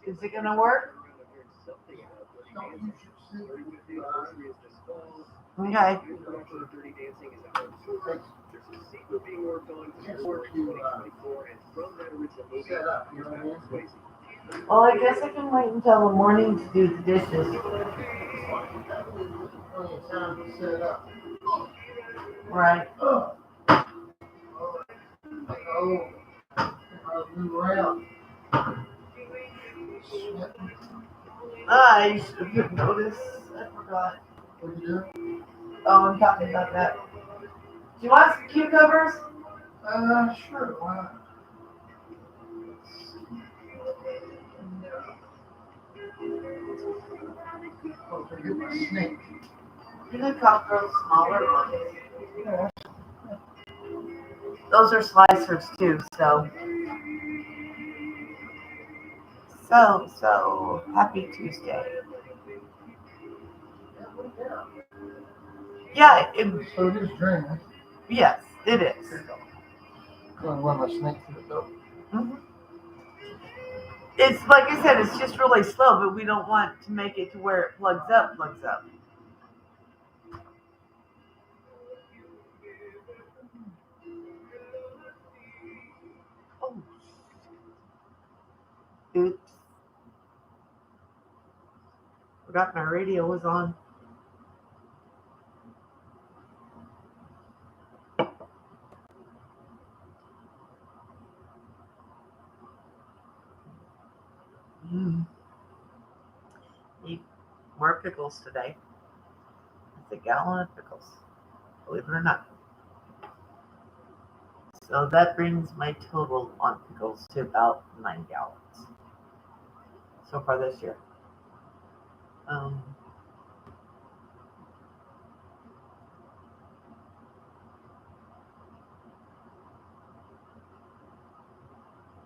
Is it gonna work? Okay. Well, I guess I can wait until the morning to do the dishes. Right. I should have noticed. I forgot. Oh, I'm talking about that. Do you want some cucumbers? Sure. Why not? You can cut those smaller ones. Those are slicers too, so happy Tuesday. Yeah, so it is draining. Yes, it is. Going to run my snake through it though. Mm-hmm. It's like I said, it's just really slow, but we don't want to make it to where it plugs up. Oh, oops. Forgot my radio was on. Need more pickles today. It's a gallon of pickles, believe it or not. So that brings my total on pickles to about 9 gallons so far this year.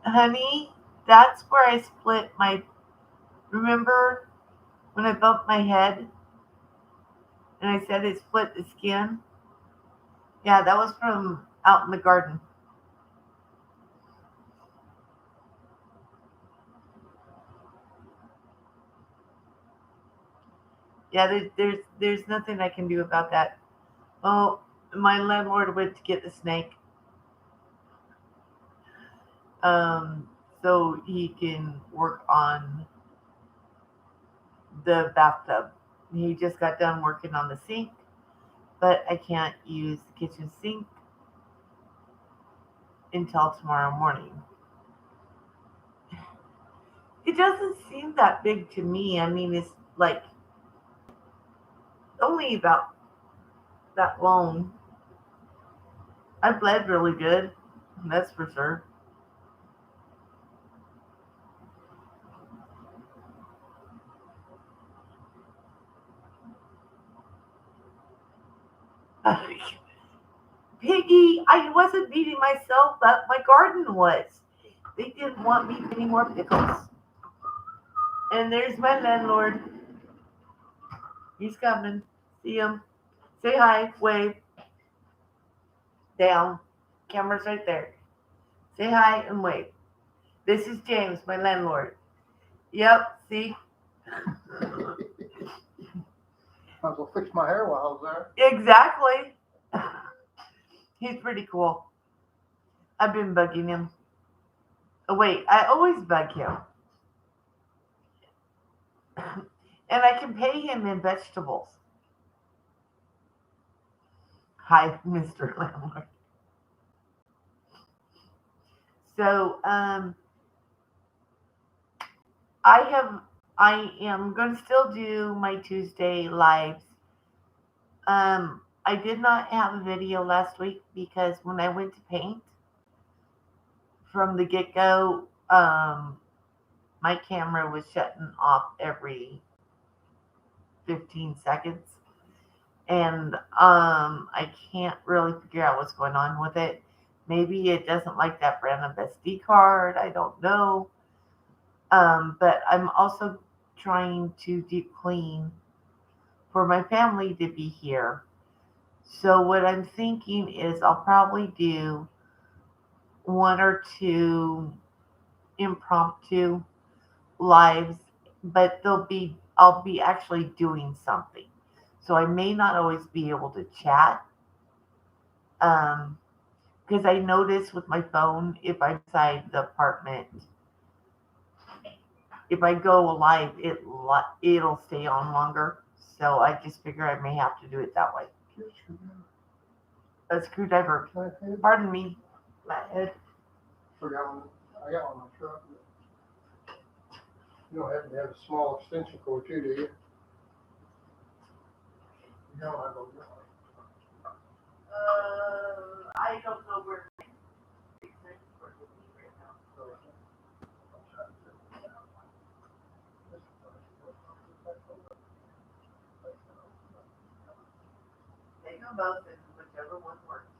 Honey, that's where I split my. Remember when I bumped my head and I said it split the skin? Yeah, that was from out in the garden. Yeah, there's nothing I can do about that. Oh, my landlord went to get the snake, um, so he can work on the bathtub. He just got done working on the sink, but I can't use the kitchen sink until tomorrow morning. It doesn't seem that big to me. I mean, it's like only about that long. I bled really good, that's for sure. Piggy, I wasn't beating myself up. My garden was. They didn't want me any more pickles. And there's my landlord. He's coming. See him. Say hi. Wave. Down. Camera's right there. Say hi and wave. This is James, my landlord. Yep. See? Might as well fix my hair while I was there. Exactly. He's pretty cool. I've been bugging him. Oh, wait, I always bug him. And I can pay him in vegetables. Hi, Mr. Landlord. So, I am going to still do my Tuesday lives. I did not have a video last week because when I went to paint from the get go, my camera was shutting off every 15 seconds. And I can't really figure out what's going on with it. Maybe it doesn't like that brand of SD card. I don't know. But I'm also trying to deep clean for my family to be here. So what I'm thinking is I'll probably do one or two impromptu lives, but I'll be actually doing something. So I may not always be able to chat. Um, because I notice with my phone, if I'm inside the apartment, if I go live, it'll stay on longer. So I just figure I may have to do it that way. A screwdriver. Pardon me, flathead. Forgot one. I got one in my truck. You don't happen to have a small extension cord too, do you? No, I don't know. I don't know where. Take them both and whichever one works.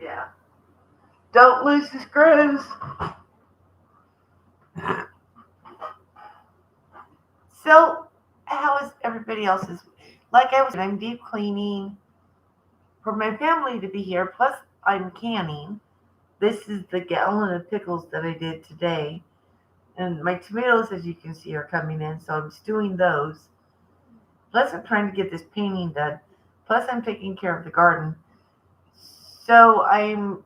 Yeah. Don't lose the screws. So, how is everybody else's? Like I was, I'm deep cleaning for my family to be here. Plus, I'm canning. This is the gallon of pickles that I did today, and my tomatoes, as you can see, are coming in. So I'm stewing those. Plus, I'm trying to get this painting done. Plus, I'm taking care of the garden. So I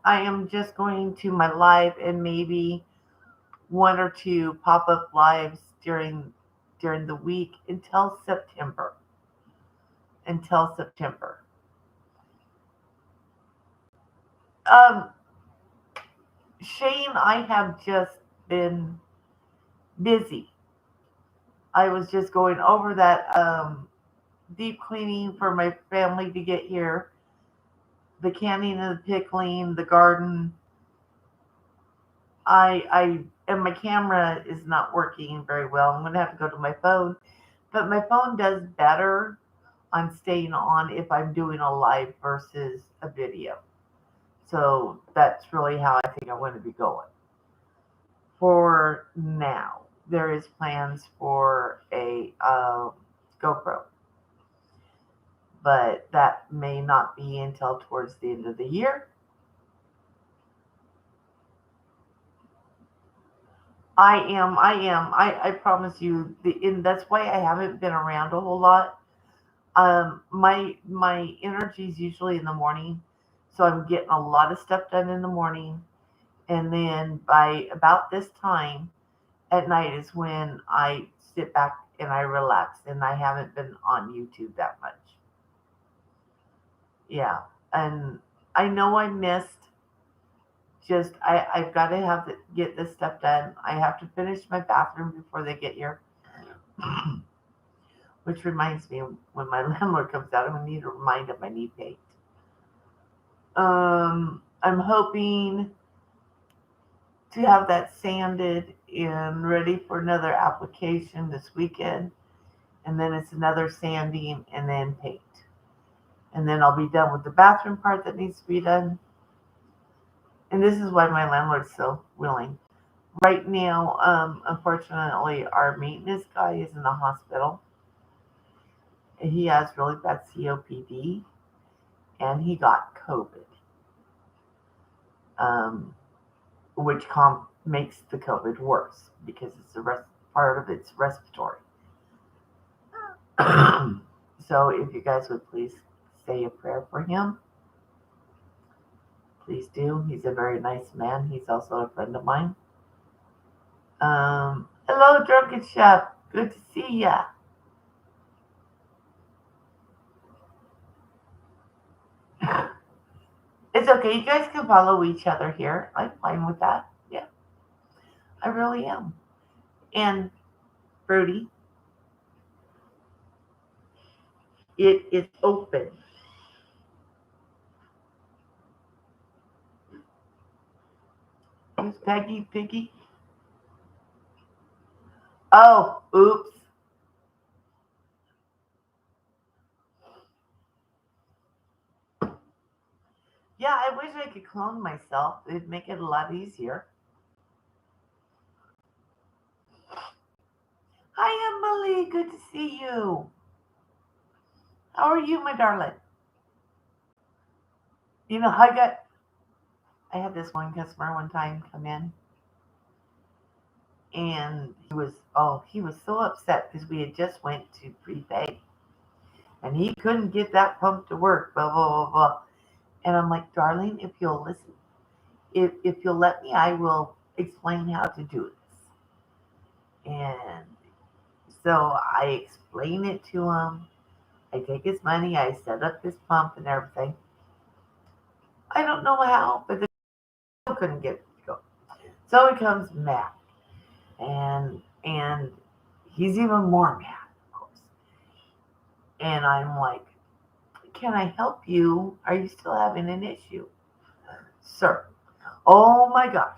am just going to my live and maybe one or two pop up lives during the week until September. Until September. Um, Shane, I have just been busy. I was just going over that deep cleaning for my family to get here, the canning and the pickling, the garden. I and my camera is not working very well. I'm gonna have to go to my phone, but my phone does better on staying on if I'm doing a live versus a video. So that's really how I think I want to be going for now. There is plans for a GoPro, but that may not be until towards the end of the year. I promise you, and that's why I haven't been around a whole lot. My energy is usually in the morning, so I'm getting a lot of stuff done in the morning, and then by about this time at night is when I sit back and I relax, and I haven't been on YouTube that much. Yeah, and I know I missed. I've got to get this stuff done. I have to finish my bathroom before they get here. Which reminds me, when my landlord comes out, I'm gonna need to remind him I need paint. I'm hoping to have that sanded and ready for another application this weekend, and then it's another sanding and then paint, and then I'll be done with the bathroom part that needs to be done. And this is why my landlord's so willing. Right now, unfortunately, our maintenance guy is in the hospital. He has really bad COPD, and he got COVID, um, which makes the COVID worse because it's part of it's respiratory. So if you guys would please say a prayer for him, please do. He's a very nice man. He's also a friend of mine. Hello, Drunken Chef. Good to see ya. It's okay. You guys can follow each other here. I'm fine with that. Yeah, I really am. And Brody, it is open. Who's Peggy Piggy? Oh, oops. Yeah, I wish I could clone myself. It'd make it a lot easier. Hi, Emily. Good to see you. How are you, my darling? You know, I had this one customer one time come in, and he was so upset because we had just went to prepay, and he couldn't get that pump to work, blah blah blah blah. And I'm like, darling, if you'll listen, if you'll let me, I will explain how to do this. And so I explain it to him. I take his money, I set up his pump and everything. I don't know how, but they still couldn't get it to go. So he comes mad, and he's even more mad, of course. And I'm like, can I help you? Are you still having an issue, sir? Oh my gosh.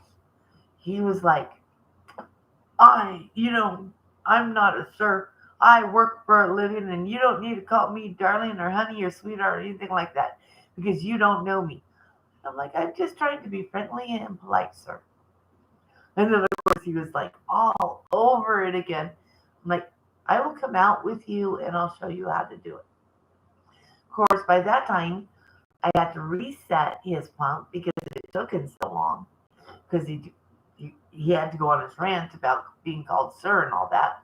He was like, I'm not a sir. I work for a living, and you don't need to call me darling or honey or sweetheart or anything like that because you don't know me. I'm like, I'm just trying to be friendly and polite, sir. And then, of course, he was like all over it again. I'm like, I will come out with you and I'll show you how to do it. Of course, by that time, I had to reset his pump because it took him so long because he had to go on his rant about being called sir and all that.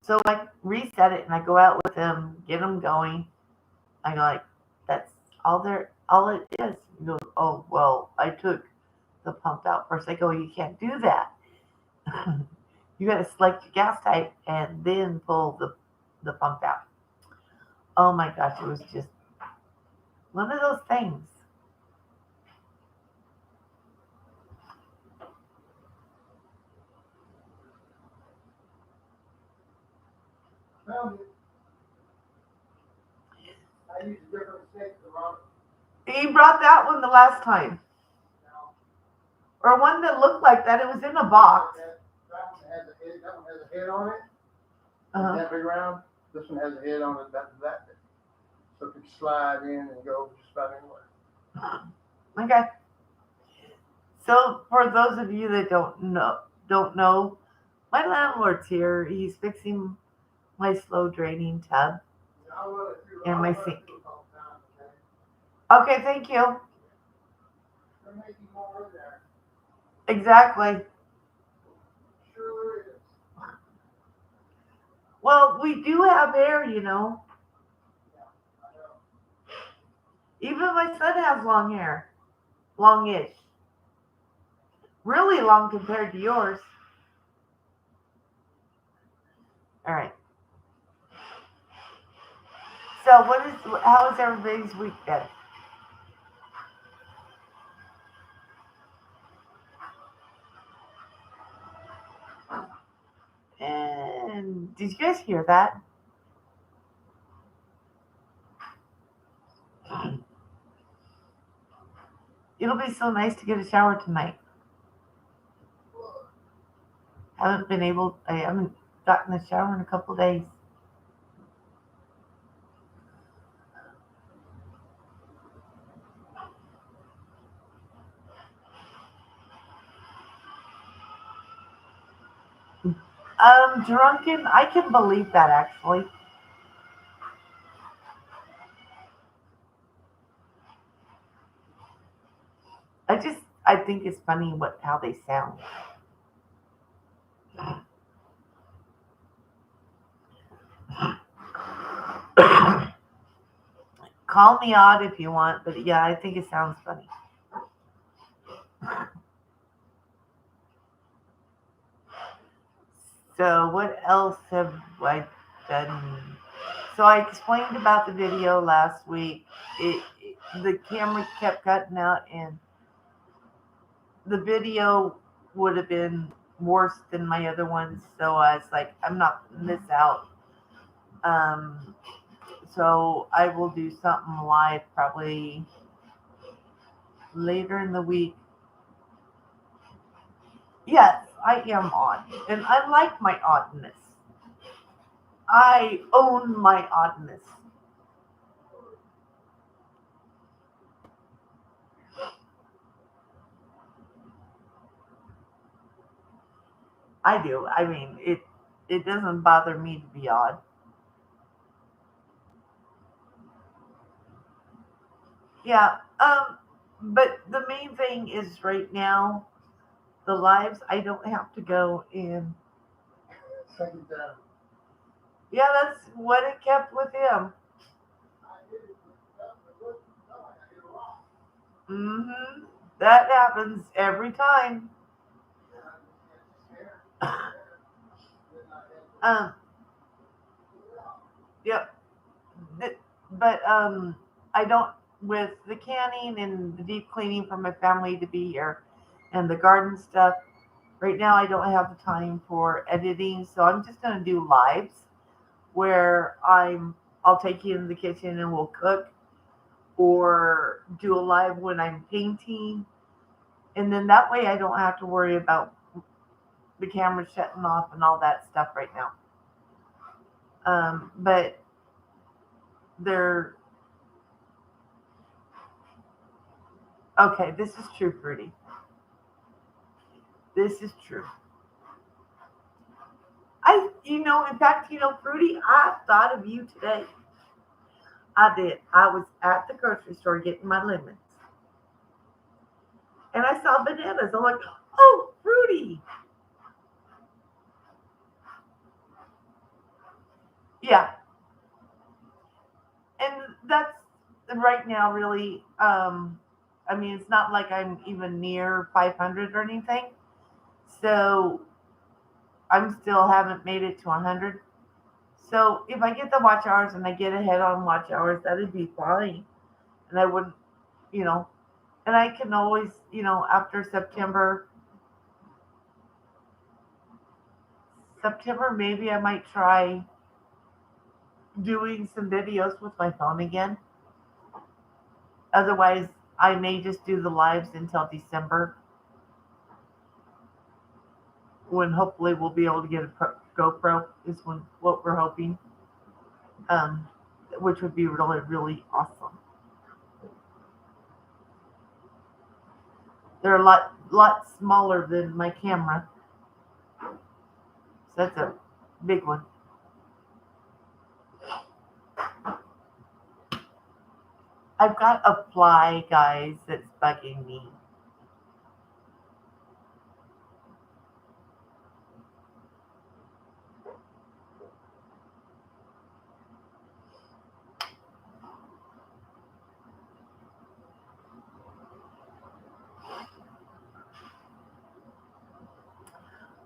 So I reset it and I go out with him, get him going. I go like, that's all it is. He goes, oh well, I took the pump out first. I go, you can't do that. You got to select your gas type and then pull the pump out. Oh my gosh, it was just one of those things. Found it. I used a different stick to run it. He brought that one the last time, Now, or one that looked like that. It was in a box. that one has a head. That one has a head on it. Uh-huh. That big round. This one has a head on it. That's that big. So it can slide in and go just about anywhere. Okay. So for those of you that don't know, my landlord's here. He's fixing my slow draining tub Yeah, I'll run it through. and I'll my run it sink. through a couple times, okay? Okay, thank you. There may be more in there. Exactly. Sure is. Well, we do have hair, Yeah, I know. Even my son has long hair. Longish. Really long compared to yours. All right. So how is everybody's week then? And did you guys hear that? It'll be so nice to get a shower tonight. I haven't gotten a shower in a couple days. Drunken, I can believe that actually. I think it's funny how they sound. Call me odd if you want, but yeah, I think it sounds funny. So what else have I done? So I explained about the video last week. The camera kept cutting out, and the video would have been worse than my other ones. So I was like, I'm not putting this out. So I will do something live probably later in the week. Yes, I am odd, and I like my oddness. I own my oddness. I do. I mean, it doesn't bother me to be odd. Yeah. But the main thing is right now, the lives, I don't have to go in. Second down. Yeah, that's what it kept with him. Hmm. That happens every time. um, yep. But I don't, with the canning and the deep cleaning for my family to be here and the garden stuff. Right now, I don't have the time for editing, so I'm just gonna do lives where I'll take you in the kitchen and we'll cook, or do a live when I'm painting, and then that way I don't have to worry about the camera shutting off and all that stuff right now. But they're okay. This is true, Fruity. This is true. In fact, Fruity, I thought of you today. I did. I was at the grocery store getting my lemons, and I saw bananas. I'm like, oh, Fruity. Yeah, and that's right now really. I mean, it's not like I'm even near 500 or anything, so I'm still haven't made it to 100. So if I get the watch hours and I get ahead on watch hours, that'd be fine, and I wouldn't, you know, and I can always, after September, maybe I might try doing some videos with my phone again. Otherwise, I may just do the lives until December, when hopefully we'll be able to get a GoPro. Is when what we're hoping, um, which would be really really awesome. They're a lot smaller than my camera, so that's a big one. I've got a fly, guys, that's bugging me.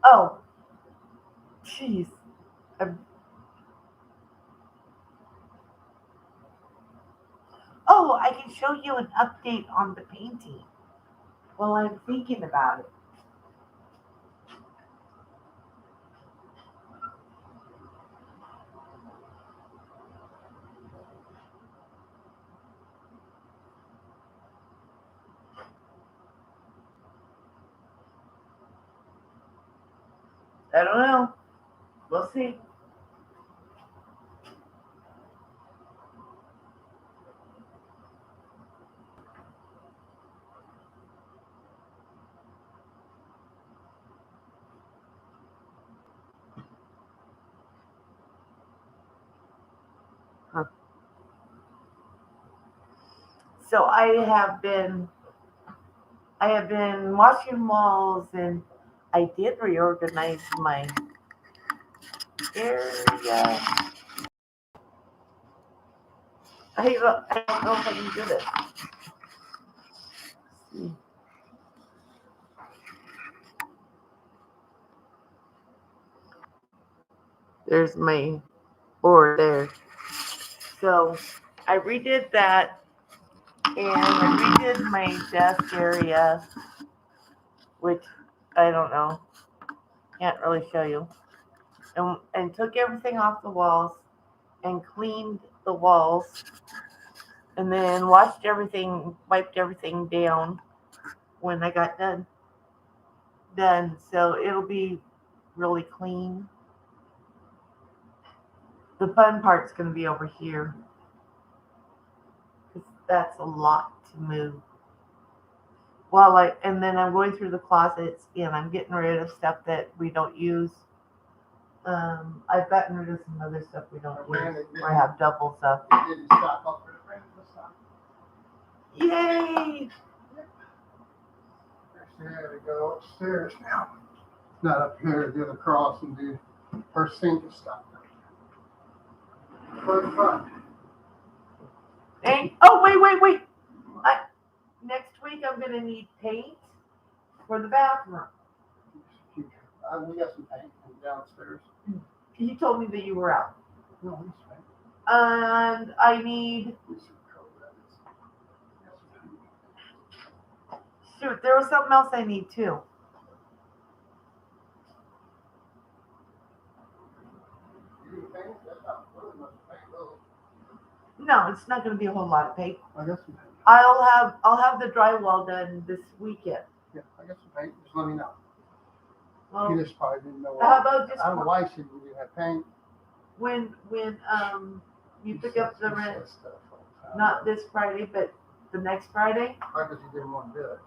Oh, jeez. Oh, I can show you an update on the painting while I'm thinking about it. I don't know. We'll see. Huh. So I have been washing walls, and I did reorganize my area. I don't know if I can do this. See. There's my board there. So I redid that, and I redid my desk area, which I don't know, can't really show you, and took everything off the walls and cleaned the walls, and then wiped everything down when I got done. So it'll be really clean. The fun part's going to be over here, because that's a lot to move. And then I'm going through the closets and I'm getting rid of stuff that we don't use. I've gotten rid of some other stuff we don't use. Or I have double stuff. It didn't stock up for the friends this time. Yay! Actually, I gotta go upstairs now. Not up here to do the cross and do her sink and stuff. For the front. Oh, wait. Next week I'm gonna need paint for the bathroom. We got some paint downstairs. You told me that you were out. No, it's fine. And I need. Shoot, there was something else I need too. No, it's not going to be a whole lot of paint. I got some paint. I'll have the drywall done this weekend. Yeah, I got some paint. Just let me know. Well, You just probably didn't know. how about just I don't know why she didn't have paint. when you pick up the rent, not this Friday, but the next Friday. Why? Because you didn't want to do it.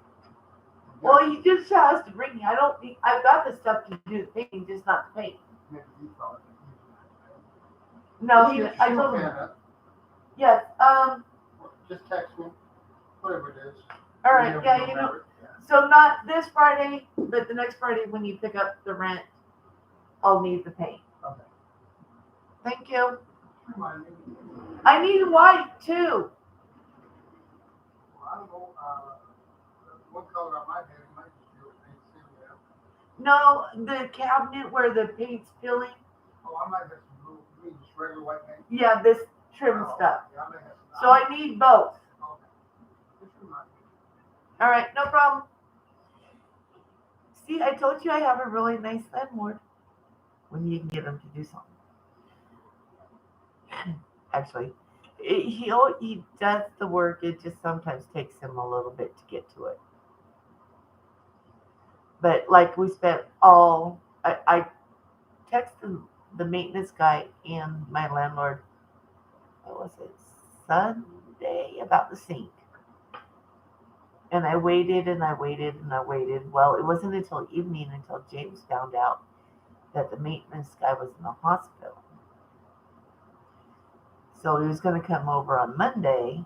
Well, he just has to bring me. I've got the stuff to do the painting, just not the paint. Maybe you thought it. No, I She'll told fan him. it. Yes. Just text me, whatever it is. All right. You'll Yeah. remember it. Yeah. So not this Friday, but the next Friday when you pick up the rent, I'll need the paint. Okay. Thank you. Remind me. I need white too. Well, I don't know. One color I might have, might just do it paint too. Yeah. No, the cabinet where the paint's filling. Oh, I might have some blue, you mean just regular white paint. Yeah, this trim Oh, stuff. Yeah, I may have some. So I need both. Okay. Just remind me. All right, no problem. See, I told you I have a really nice landlord when you can get him to do something. Actually, he does the work. It just sometimes takes him a little bit to get to it. But like we spent I texted the maintenance guy and my landlord, what was it, Sunday, about the sink. And I waited and I waited and I waited. Well, it wasn't until evening until James found out that the maintenance guy was in the hospital. So he was going to come over on Monday,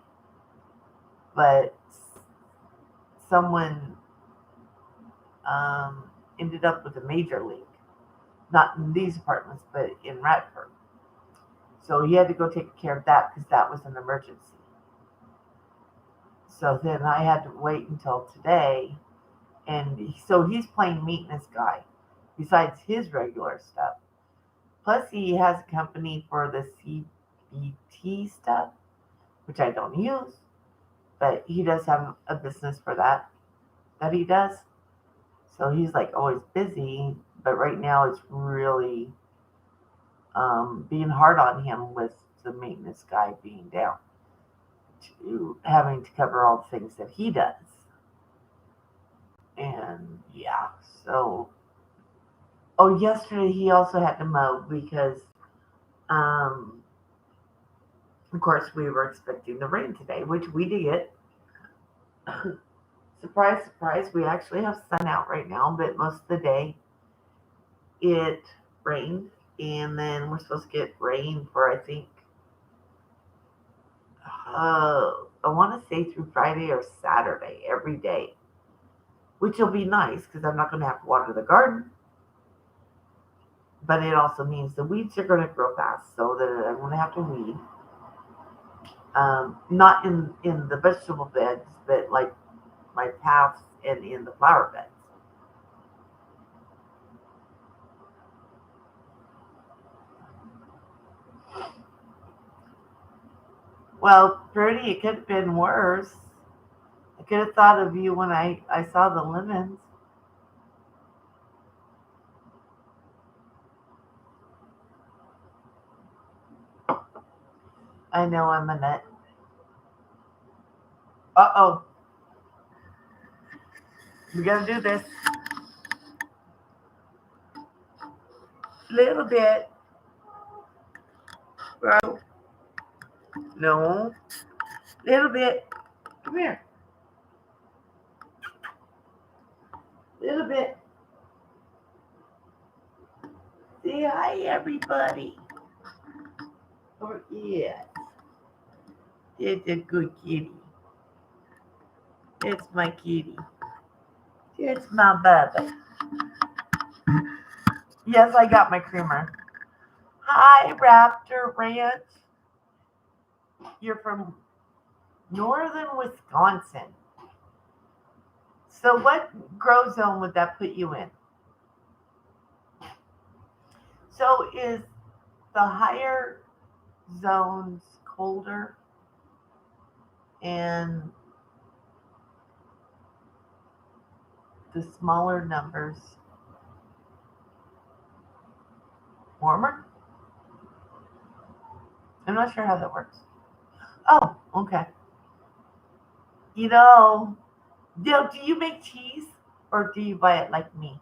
but someone ended up with a major leak. Not in these apartments, but in Radford. So he had to go take care of that because that was an emergency. So then I had to wait until today. And so he's playing maintenance guy besides his regular stuff. Plus he has a company for the CBT stuff, which I don't use. But he does have a business for that he does. So he's like always busy. But right now it's really being hard on him with the maintenance guy being down. To having to cover all the things that he does. And yeah, so yesterday he also had to mow because of course we were expecting the rain today, which we did get. Surprise, surprise, we actually have sun out right now, but most of the day it rained, and then we're supposed to get rain for I think I want to say through Friday or Saturday every day, which will be nice because I'm not going to have to water the garden. But it also means the weeds are going to grow fast, so that I'm going to have to weed. Not in the vegetable beds, but like my paths and in the flower beds. Well, Pretty, it could have been worse. I could have thought of you when I saw the lemons. I know I'm a nut. Uh-oh. We gotta do this. Little bit. Bro. No. Little bit. Come here. Little bit. Say hi, everybody. Oh, yes. It's a good kitty. It's my kitty. It's my bubba. Yes, I got my creamer. Hi, Raptor Ranch. You're from northern Wisconsin. So what grow zone would that put you in? So is the higher zones colder and the smaller numbers warmer? I'm not sure how that works. Oh, okay. You know, do you make cheese or do you buy it like me?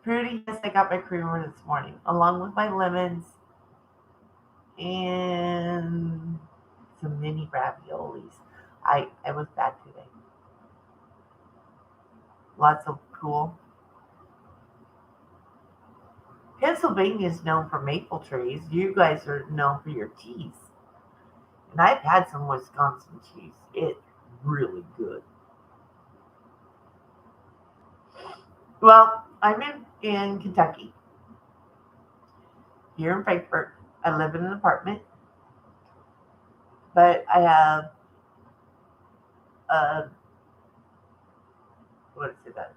Pretty, yes, I got my creamer this morning along with my lemons and some mini raviolis. I was bad today. Lots of cool. Pennsylvania is known for maple trees. You guys are known for your cheese. And I've had some Wisconsin cheese. It's really good. Well, I'm in Kentucky, here in Frankfort. I live in an apartment, but I have a, what is it, a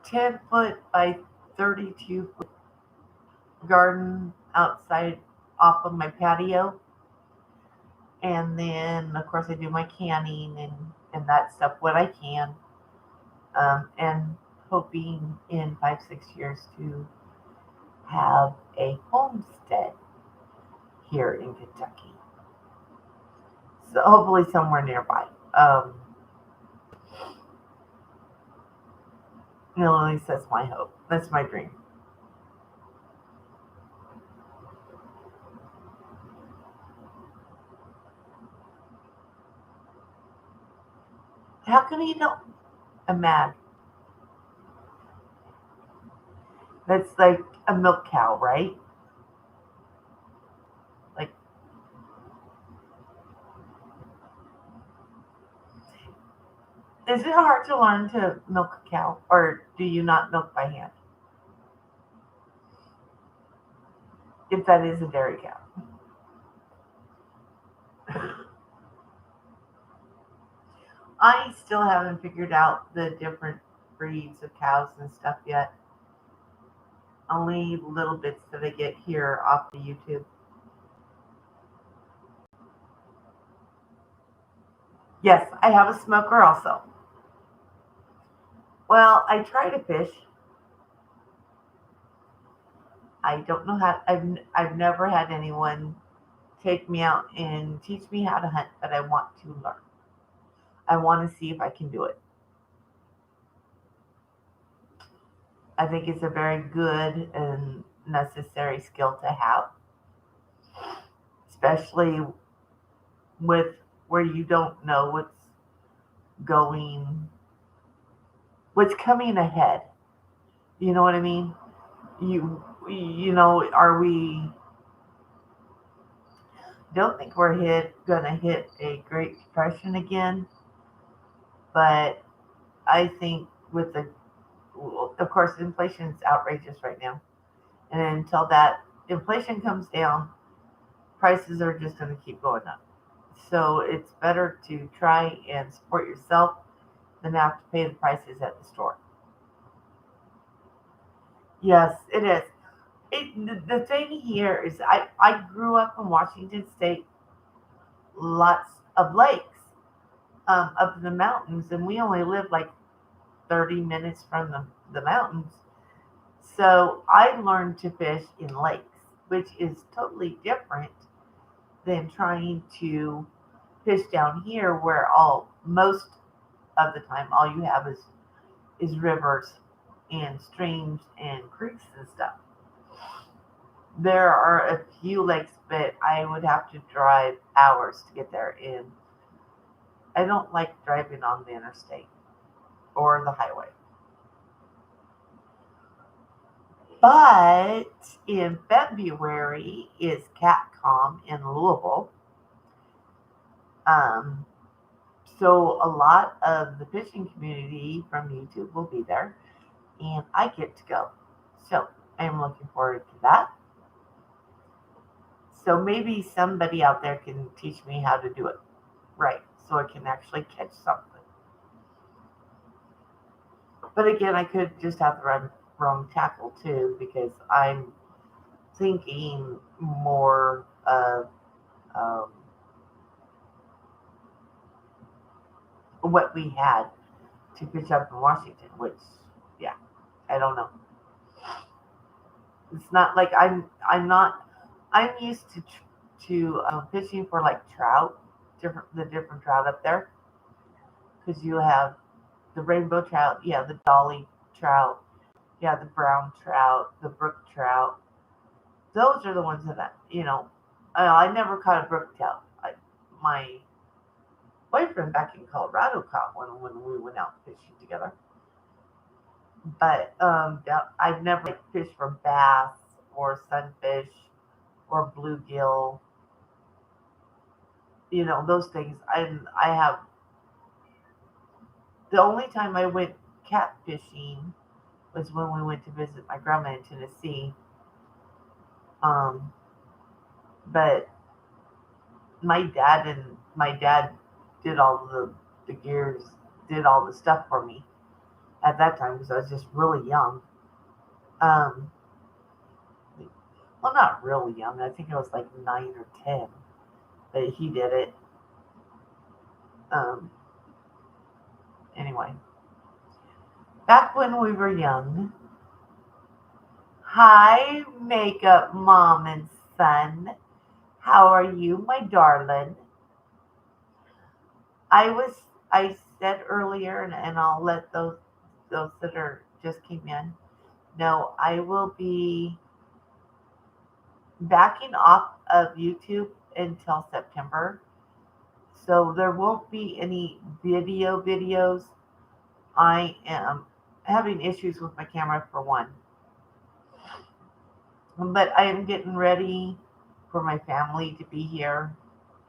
10-foot by 32-foot garden outside off of my patio. And then, of course, I do my canning and that stuff when I can. And hoping in 5, 6 years to have a homestead here in Kentucky. So hopefully somewhere nearby. At least that's my hope. That's my dream. How come you know I'm mad? That's like a milk cow, right? Like, is it hard to learn to milk a cow, or do you not milk by hand? If that is a dairy cow. I still haven't figured out the different breeds of cows and stuff yet. Only little bits that I get here off the YouTube. Yes, I have a smoker also. Well, I try to fish. I don't know how. I've never had anyone take me out and teach me how to hunt, but I want to learn. I want to see if I can do it. I think it's a very good and necessary skill to have, especially with where you don't know going, what's coming ahead. You know what I mean? Are we? Don't think we're gonna hit a Great Depression again, but I think with the, of course, inflation is outrageous right now, and until that inflation comes down, prices are just going to keep going up. So it's better to try and support yourself than have to pay the prices at the store. Yes, it is. The thing here is I grew up in Washington State, lots of lakes up in the mountains, and we only live like 30 minutes from the mountains. So I learned to fish in lakes, which is totally different than trying to fish down here where all most of the time all you have is rivers and streams and creeks and stuff. There are a few lakes, but I would have to drive hours to get there, and I don't like driving on the interstate or the highway. But in February is CatCom in Louisville, Um, so a lot of the fishing community from YouTube will be there, and I get to go. So I'm looking forward to that. So maybe somebody out there can teach me how to do it right, so I can actually catch something. But again, I could just have the wrong tackle too, because I'm thinking more of um, what we had to fish up in Washington, which, yeah, I don't know. It's not like I'm not. I'm used to fishing for like trout, different trout up there, because you have the rainbow trout, yeah, the dolly trout, yeah, the brown trout, the brook trout. Those are the ones that I never caught a brook trout. My boyfriend back in Colorado caught one when we went out fishing together. But I've never like, fished for bass or sunfish or bluegill. Those things. I have the only time I went catfishing was when we went to visit my grandma in Tennessee. Um, but my dad did all the gears, did all the stuff for me at that time because I was just really young. Um, well, not really young. I think I was like 9 or 10, but he did it. Um, anyway, back when we were young. Hi, makeup mom and son. How are you, my darling? I said earlier, and I'll let those that are just came in know I will be backing off of YouTube until September. So there won't be any videos. I am having issues with my camera for one. But I am getting ready for my family to be here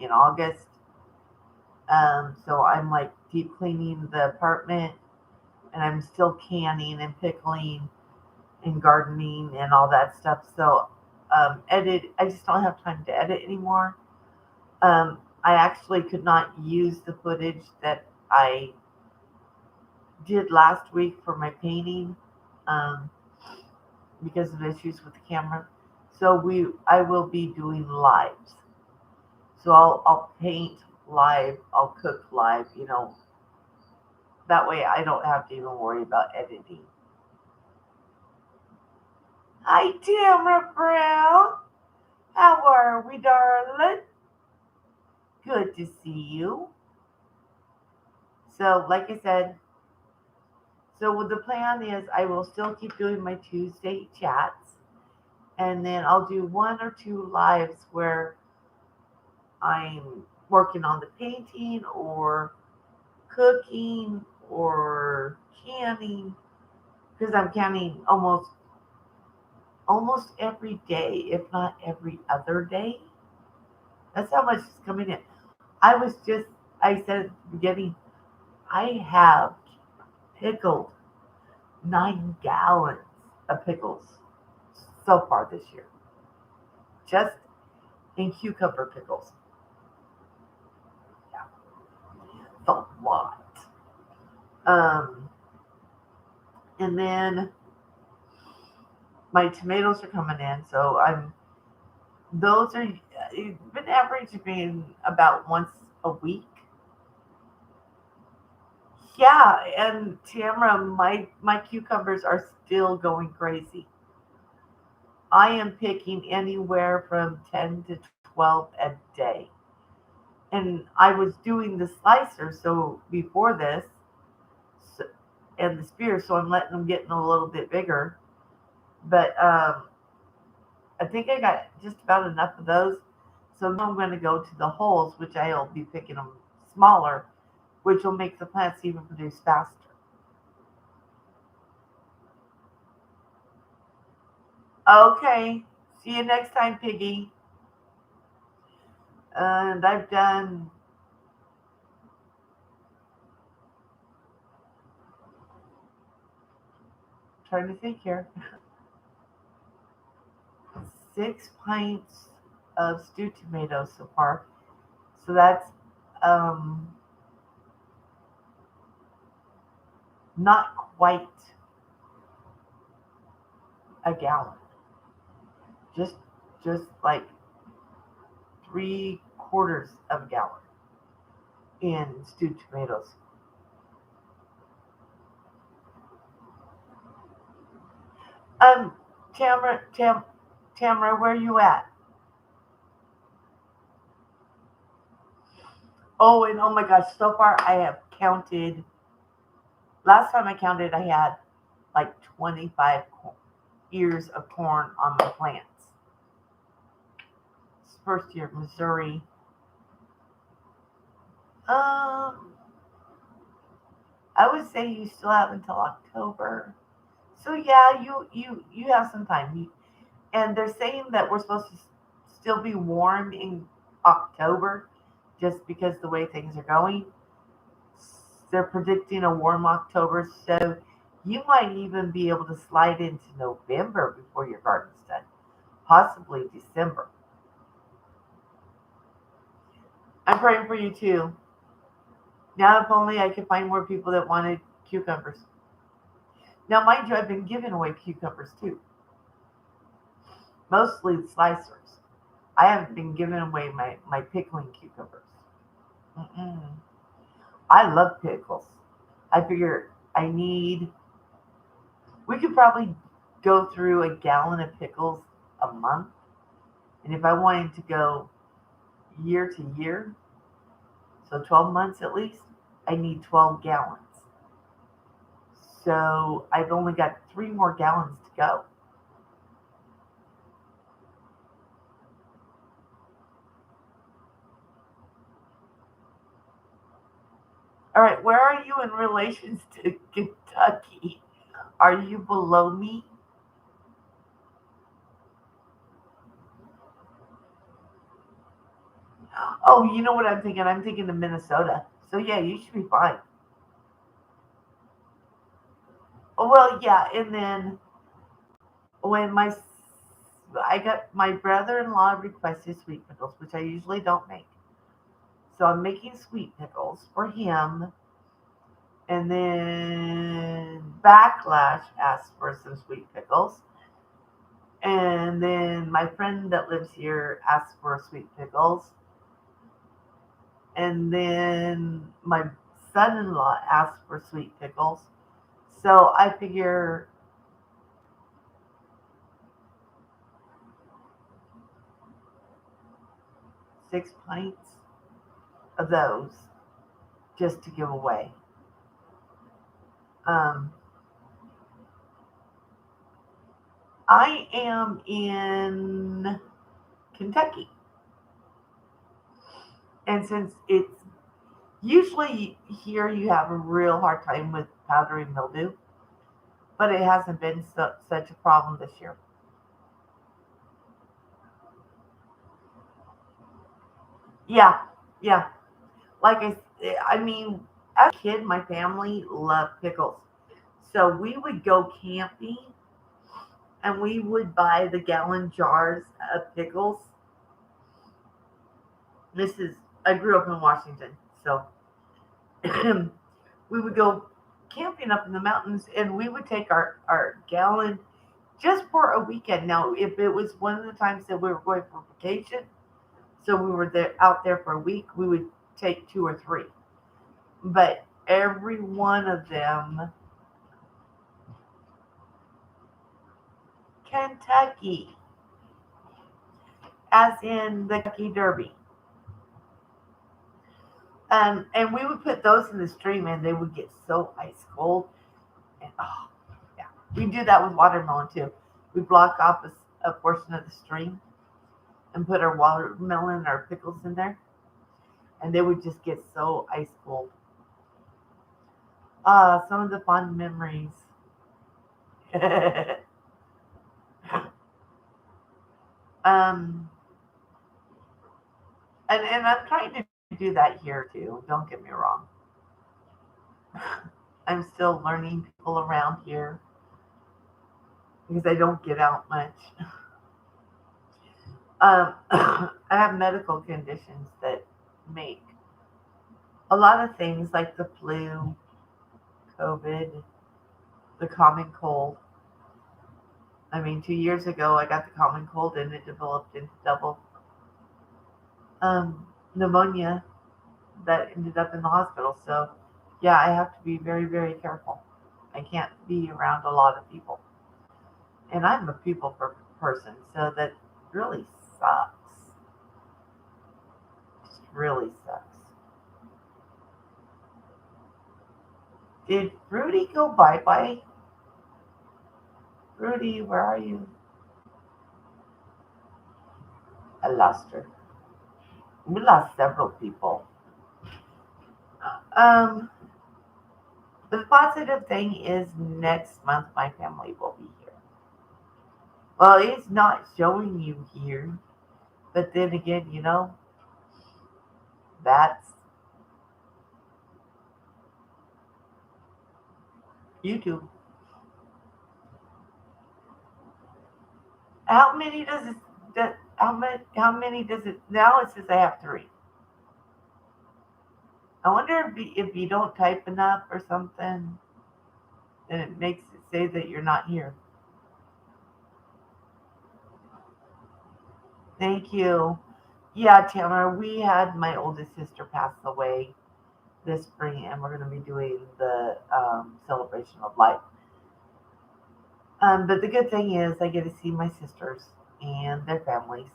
in August. So I'm like deep cleaning the apartment, and I'm still canning and pickling and gardening and all that stuff. So I just don't have time to edit anymore. I actually could not use the footage that I did last week for my painting um, because of issues with the camera. So I will be doing lives. So I'll paint live, I'll cook live. That way I don't have to even worry about editing. Hi, Tamara Brown. How are we, darling? Good to see you. So, like I said, so the plan is I will still keep doing my Tuesday chats, and then I'll do one or two lives where I'm working on the painting or cooking or canning because I'm canning almost every day, if not every other day. That's how much is coming in. I was just I said at the beginning, I have pickled 9 gallons of pickles so far this year, just in cucumber pickles. Yeah, it's a lot. Um, and then my tomatoes are coming in, so those are it's been averaging about once a week. Yeah, and Tamara, my cucumbers are still going crazy. I am picking anywhere from 10 to 12 a day. And I was doing the slicer so before this so, and the spear, so I'm letting them get in a little bit bigger. But I think I got just about enough of those. So now I'm going to go to the holes, which I'll be picking them smaller, which will make the plants even produce faster. Okay, see you next time, Piggy. And I've done trying to think here. 6 pints of stewed tomatoes so far. So that's um, not quite a gallon. Just just like 3/4 of a gallon in stewed tomatoes. Um, Tamara, where are you at? Oh, and oh my gosh, so far I have counted. Last time I counted, I had like 25 ears of corn on my plants. It's first year, Missouri. Um, I would say you still have until October. So yeah, you have some time. And they're saying that we're supposed to still be warm in October, just because the way things are going. They're predicting a warm October, so you might even be able to slide into November before your garden's done, possibly December. I'm praying for you too. Now, if only I could find more people that wanted cucumbers. Now, mind you, I've been giving away cucumbers too, mostly slicers. I haven't been giving away my pickling cucumbers. Mm-mm. I love pickles. I figure we could probably go through a gallon of pickles a month. And if I wanted to go year to year, so 12 months at least, I need 12 gallons. So I've only got 3 more gallons to go. All right, where are you in relations to Kentucky? Are you below me? Oh, you know what I'm thinking? I'm thinking of Minnesota. So yeah, you should be fine. Well, yeah, and then when I got my brother-in-law requested sweet pickles, which I usually don't make. So I'm making sweet pickles for him, and then Backlash asked for some sweet pickles, and then my friend that lives here asked for sweet pickles, and then my son-in-law asked for sweet pickles. So I figure 6 pints of those just to give away. Um, I am in Kentucky, and since it's usually here, you have a real hard time with powdery mildew, but it hasn't been such a problem this year. Yeah, yeah. Like I mean, as a kid, my family loved pickles, so we would go camping and we would buy the gallon jars of pickles. This is I grew up in Washington, so we would go camping up in the mountains, and we would take our gallon just for a weekend. Now, if it was one of the times that we were going for vacation, so we were there out there for a week, we would take two or three. But every one of them, Kentucky, as in the Kentucky Derby. And we would put those in the stream, and they would get so ice cold. And oh, yeah, we do that with watermelon too. We block off a portion of the stream and put our watermelon and our pickles in there, and they would just get so ice cold. Some of the fond memories. um, and I'm trying to do that here too. Don't get me wrong. I'm still learning people around here. because I don't get out much. I have medical conditions that make a lot of things like the flu, COVID, the common cold. I mean, 2 years ago, I got the common cold and it developed into double pneumonia that ended up in the hospital. So, yeah, I have to be very, very careful. I can't be around a lot of people. And I'm a person, so that really sucks. Just really sucks. Did Rudy go bye bye? Rudy, where are you? I lost her. We lost several people. Um, the positive thing is next month my family will be here. Well, it's not showing you here, but then again, that's YouTube. How many does it? How many does it? Now it says I have three. I wonder if you don't type enough or something, then it makes it say that you're not here. Thank you. Yeah, Tamara, we had my oldest sister pass away this spring, and we're going to be doing the celebration of life. But the good thing is, I get to see my sisters and their families.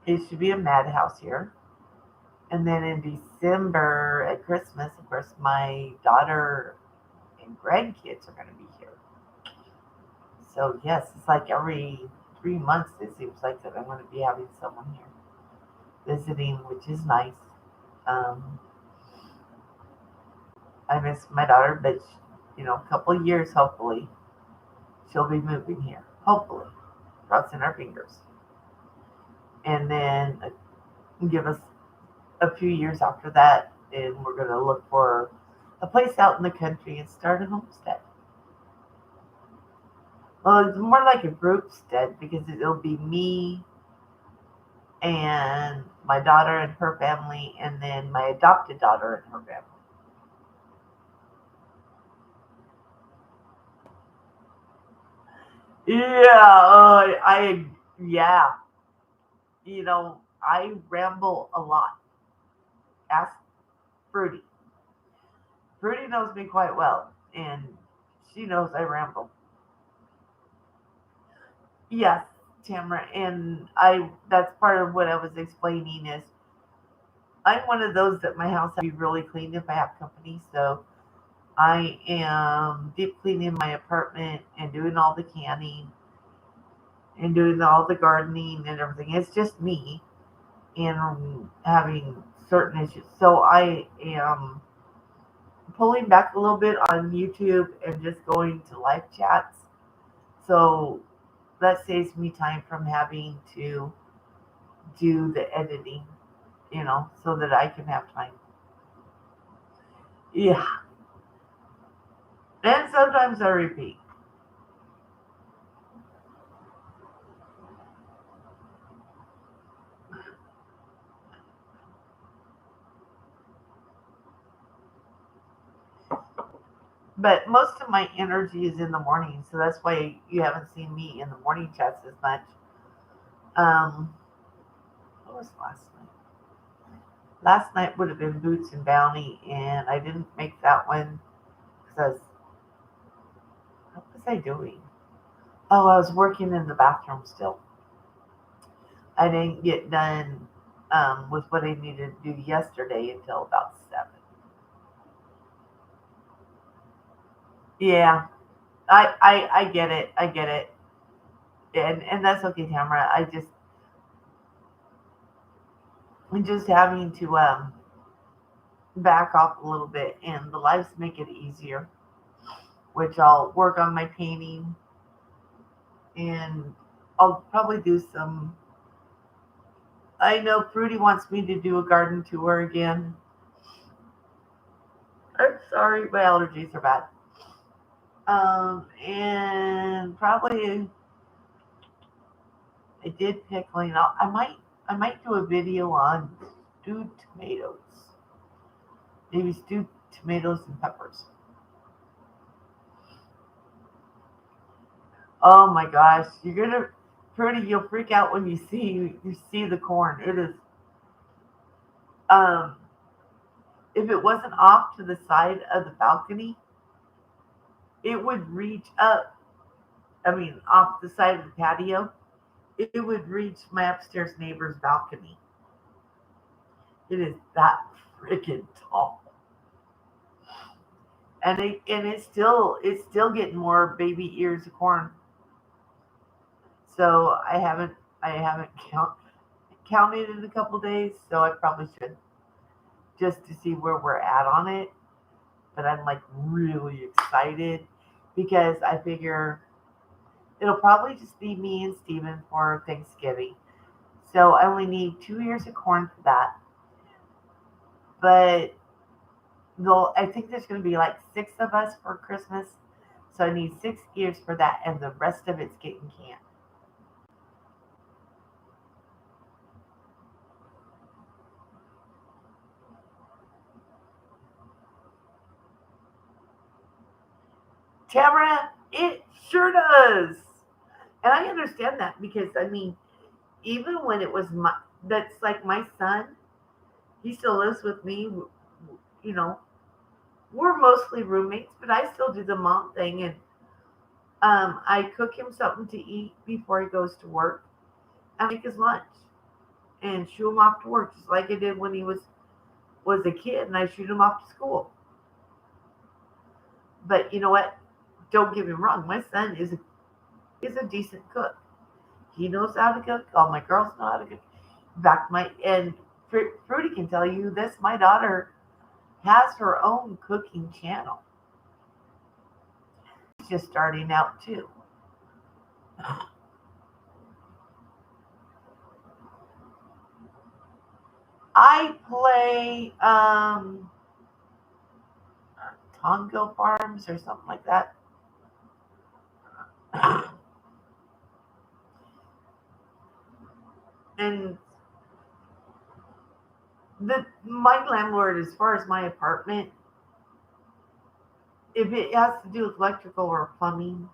It should be a madhouse here. And then in December at Christmas, of course, my daughter and grandkids are going to be here. So, yes, it's like every 3 months, it seems like that I'm going to be having someone here visiting, which is nice. Um, I miss my daughter, but a couple of years, hopefully, she'll be moving here. Hopefully, crossing our fingers, and then give us a few years after that, and we're going to look for a place out in the country and start a homestead. Well, it's more like a group stead because it'll be me and my daughter and her family, and then my adopted daughter and her family. Yeah, yeah, I ramble a lot. Ask Fruity. Fruity knows me quite well, and she knows I ramble. Yes, Tamara, and that's part of what I was explaining is I'm one of those that my house has to be really clean if I have company. So I am deep cleaning my apartment and doing all the canning and doing all the gardening and everything. It's just me and having certain issues. So I am pulling back a little bit on YouTube and just going to live chats. So that saves me time from having to do the editing, so that I can have time. Yeah. And sometimes I repeat. But most of my energy is in the morning, so that's why you haven't seen me in the morning chats as much. Um, what was last night? Last night would have been Boots and Bounty, and I didn't make that one because what was I doing? Oh, I was working in the bathroom still. I didn't get done with what I needed to do yesterday until about 7. Yeah, I get it. I get it. And that's okay, Tamara. I'm just having to back off a little bit, and the lives make it easier. Which I'll work on my painting, and I'll probably do some. I know Fruity wants me to do a garden tour again. I'm sorry, my allergies are bad. And probably I did pickling. I might do a video on stewed tomatoes. Maybe stewed tomatoes and peppers. Oh my gosh, you'll freak out when you see the corn. It is um if it wasn't off to the side of the balcony, it would reach up. I mean, off the side of the patio, it would reach my upstairs neighbor's balcony. It is that freaking tall, and it's still getting more baby ears of corn. So I haven't counted in a couple days. So I probably should just to see where we're at on it. But I'm like really excited because I figure it'll probably just be me and Steven for Thanksgiving. So I only need 2 ears of corn for that. But I think there's going to be like 6 of us for Christmas. So I need 6 ears for that, and the rest of it's getting canned. Tamara, it sure does. And I understand that because, I mean, even when it was that's like my son, he still lives with me. You know, we're mostly roommates, but I still do the mom thing. And I cook him something to eat before he goes to work. I make his lunch and shoo him off to work, just like I did when he was a kid, and I shoot him off to school. But you know what? Don't get me wrong. My son is a decent cook. He knows how to cook. All my girls know how to cook. Back my and Fruity can tell you this. My daughter has her own cooking channel. She's just starting out too. I play Tongo Farms or something like that. And my landlord, as far as my apartment, if it has to do with electrical or plumbing,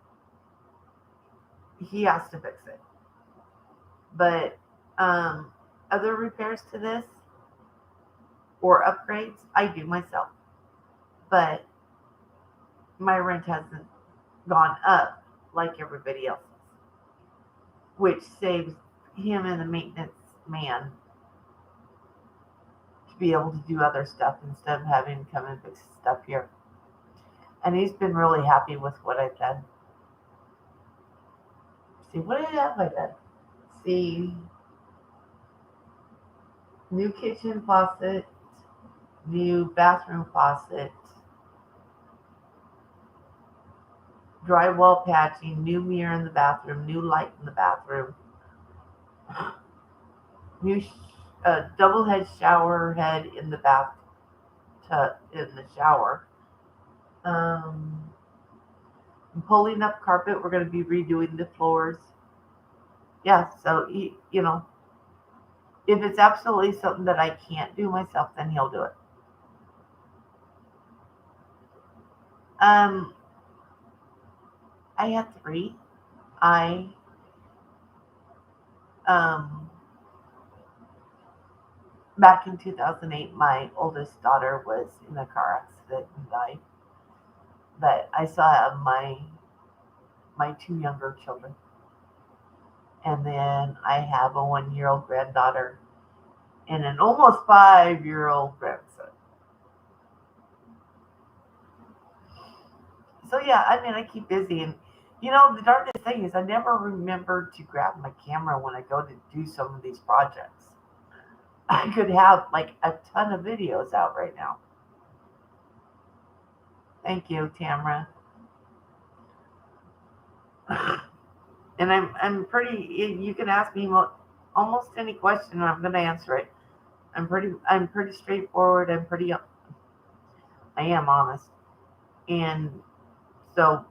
he has to fix it. But um, other repairs to this or upgrades, I do myself. But my rent hasn't gone up like everybody else's, which saves him and the maintenance man to be able to do other stuff instead of having to come and fix stuff here. And he's been really happy with what I've done. See, what have I done? See, new kitchen faucet, new bathroom faucet, drywall patching, new mirror in the bathroom, new light in the bathroom, new double head shower head in the bathtub in the shower. Um, I'm pulling up carpet. We're going to be redoing the floors. Yeah, so you know, if it's absolutely something that I can't do myself, then he'll do it. Um, I had 3. I um back in 2008, my oldest daughter was in a car accident and died. But I saw my 2 younger children, and then I have a 1-year old granddaughter and an almost 5-year old grandson. So yeah, I mean, I keep busy, and the darndest thing is I never remember to grab my camera when I go to do some of these projects. I could have like a ton of videos out right now. Thank you, Tamara. And I'm pretty. You can ask me almost any question, and I'm going to answer it. I'm pretty straightforward. I am honest, and so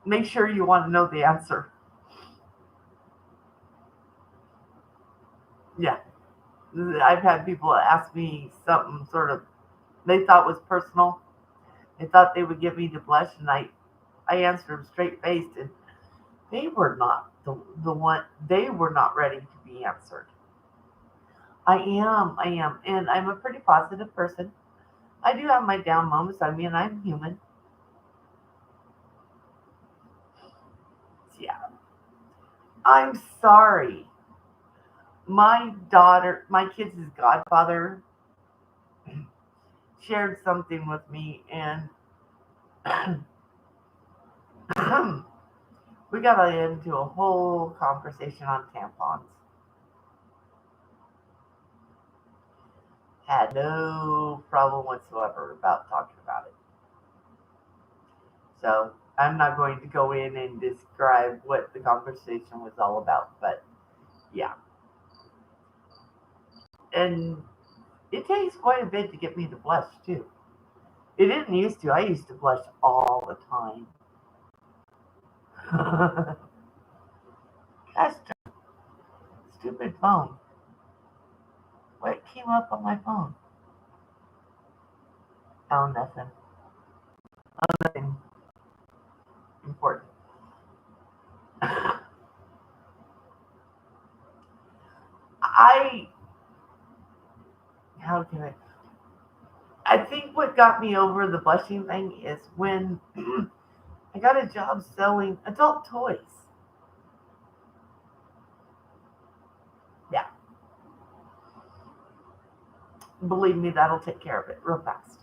make sure you want to know the answer. Yeah. I've had people ask me something sort of they thought was personal. They thought they would give me the blush, and I answered them straight faced, and they were not the one. They were not ready to be answered. I am, and I'm a pretty positive person. I do have my down moments. I mean, I'm human. Yeah, I'm sorry. My kid's godfather, shared something with me, and we got into a whole conversation on tampons. Had no problem whatsoever about talking about it. So I'm not going to go in and describe what the conversation was all about, but yeah. And it takes quite a bit to get me to blush too. It didn't used to. I used to blush all the time. Gosh, stupid phone. What came up on my phone? Oh, nothing. Oh, nothing important. I, how can I think what got me over the blushing thing is when I got a job selling adult toys. Yeah, believe me, that'll take care of it real fast.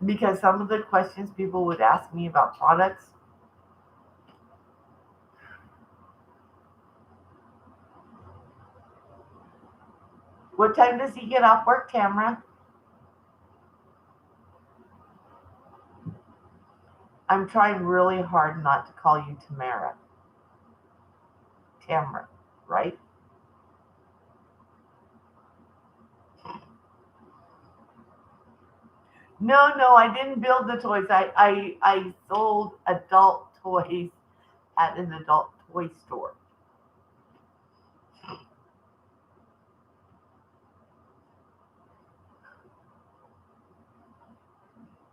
Because some of the questions people would ask me about products, what time does he get off work, Tamara? I'm trying really hard not to call you Tamara. Tamara, right? No, no, I didn't build the toys. I sold adult toys at an adult toy store.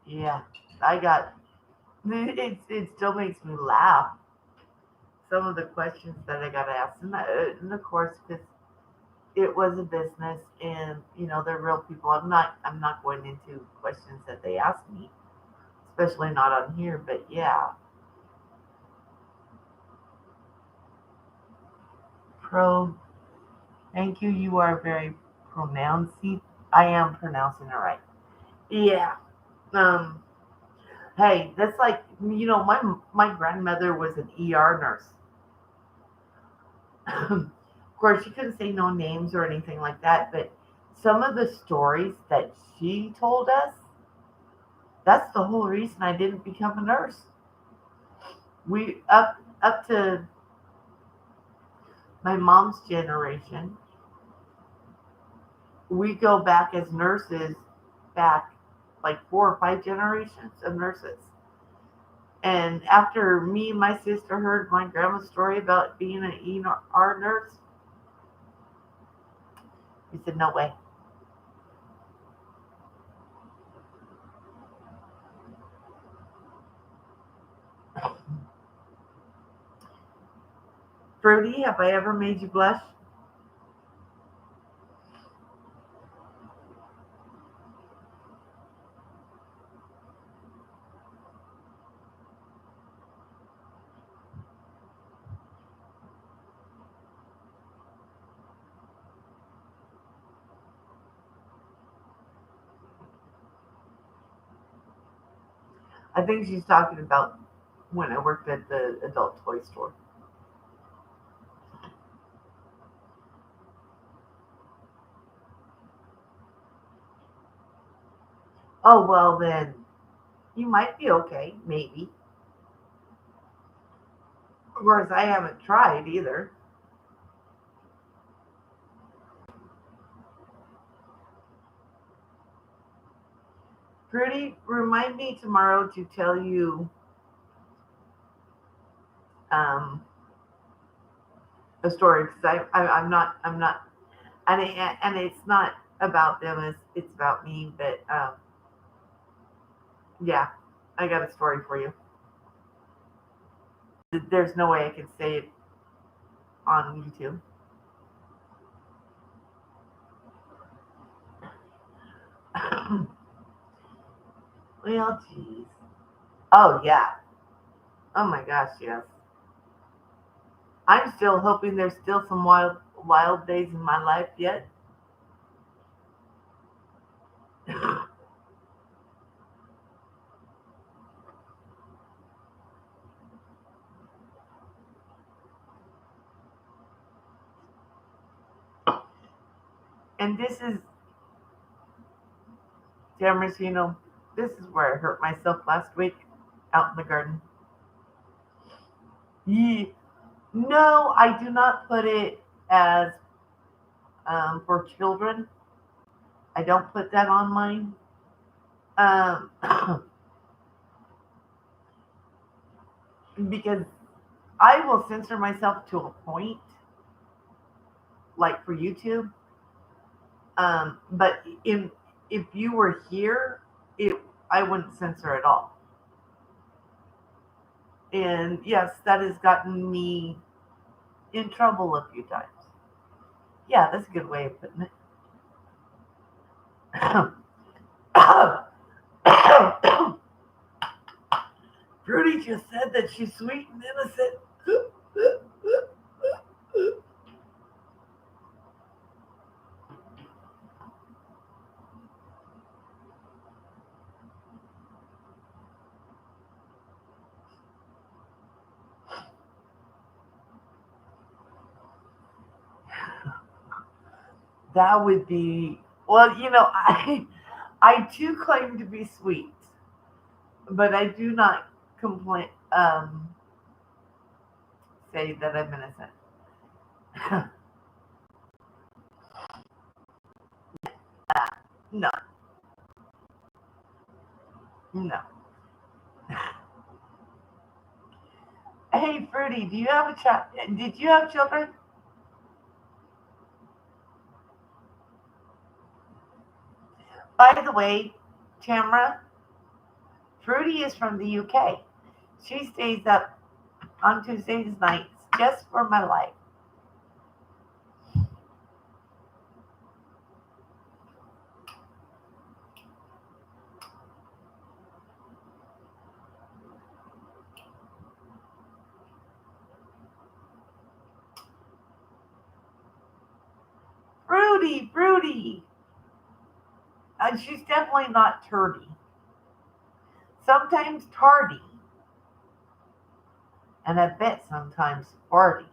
Yeah, I got it still makes me laugh. Some of the questions that I got asked, and of course, because it was a business, and they're real people. I'm not going into questions that they asked me, especially not on here. But yeah, pro. Thank you. You are very pronouncing. I am pronouncing it right. Yeah. Um. Hey, that's like my grandmother was an ER nurse. Of course, she couldn't say no names or anything like that, but some of the stories that she told us, that's the whole reason I didn't become a nurse. We up to my mom's generation, we go back as nurses back like 4 or 5 generations of nurses. And after me and my sister heard my grandma's story about being an ER nurse, we said, no way. Fruity, have I ever made you blush? I think she's talking about when I worked at the adult toy store. Oh, well, then you might be okay, maybe. Of course, I haven't tried either. Rudy, remind me tomorrow to tell you um, a story because I'm not, and it's not about them. It's about me. But yeah, I got a story for you. There's no way I can say it on YouTube. Well, geez. Oh yeah. Oh my gosh, yes. I'm still hoping there's still some wild days in my life yet. And this is Cameras, this is where I hurt myself last week out in the garden. Yeah. No, I do not put it as for children. I don't put that on mine. Um, because I will censor myself to a point, like for YouTube. But if you were here, it I wouldn't censor at all. And yes, that has gotten me in trouble a few times. Yeah, that's a good way of putting it. Prudy just said that she's sweet and innocent. That would be well, I too claim to be sweet, but I do not complain say that I'm innocent. No, no. Hey, Fruity, do you have a child? Did you have children? By the way, Tamara, Fruity is from the UK. She stays up on Tuesdays nights just for my life. Fruity, Fruity. And she's definitely not turdy. Sometimes tardy, and I bet sometimes farty.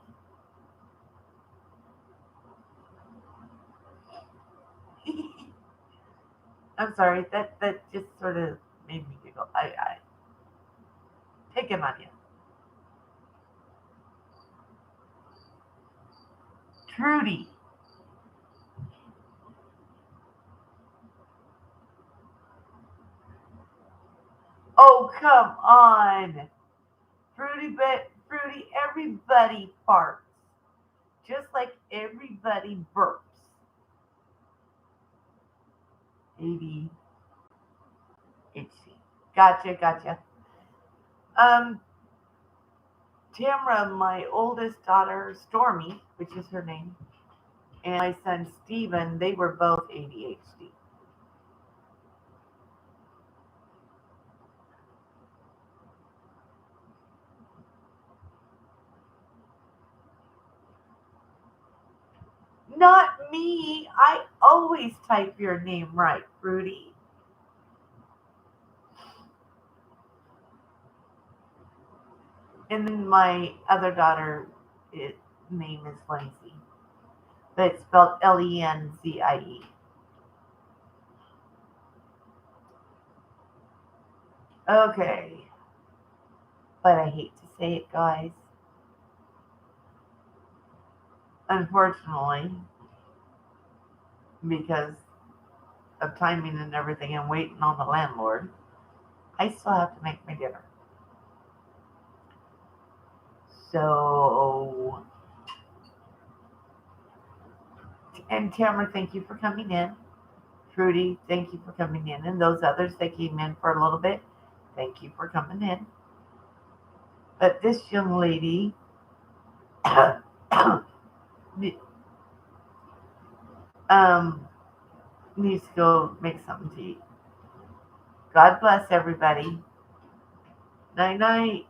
I'm sorry, that just sort of made me giggle. I picking on you. Trudy. Oh, come on. Fruity, everybody farts. Just like everybody burps. ADHD. Gotcha, gotcha. Um, Tamra, my oldest daughter, Stormy, which is her name, and my son, Steven, they were both ADHD. Not me. I always type your name right, Fruity. And then my other daughter, it, name is Lindsay, but it's spelled Lenzie. Okay, but I hate to say it, guys. Unfortunately, because of timing and everything and waiting on the landlord, I still have to make my dinner. So, and Tamara, thank you for coming in. Trudy, thank you for coming in. And those others that came in for a little bit, thank you for coming in. But this young lady needs to go make something to eat. God bless everybody. Night night.